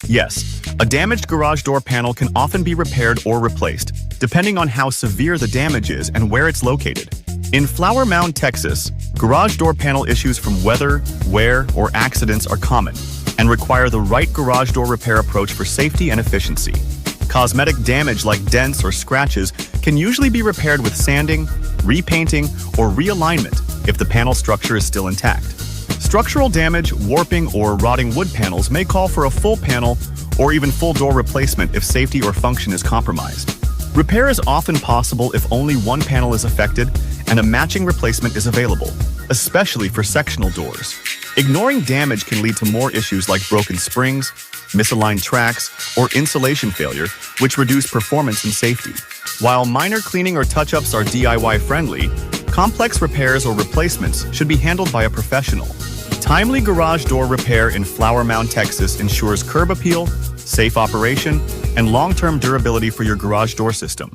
Yes, a damaged garage door panel can often be repaired or replaced, depending on how severe the damage is and where it's located. In Mound, Texas, garage door panel issues from weather, wear, or accidents are common and require the right garage door repair approach for safety and efficiency. Cosmetic damage like dents or scratches can usually be repaired with sanding, repainting, or realignment if the panel structure is still intact. Structural damage, warping, or rotting wood panels may call for a full panel or even full door replacement if safety or function is compromised. Repair is often possible if only one panel is affected and a matching replacement is available, especially for sectional doors. Ignoring damage can lead to more issues like broken springs, misaligned tracks, or insulation failure, which reduce performance and safety. While minor cleaning or touch-ups are DIY friendly, complex repairs or replacements should be handled by a professional. Timely garage door repair in Mound, Texas ensures curb appeal, safe operation, and long-term durability for your garage door system.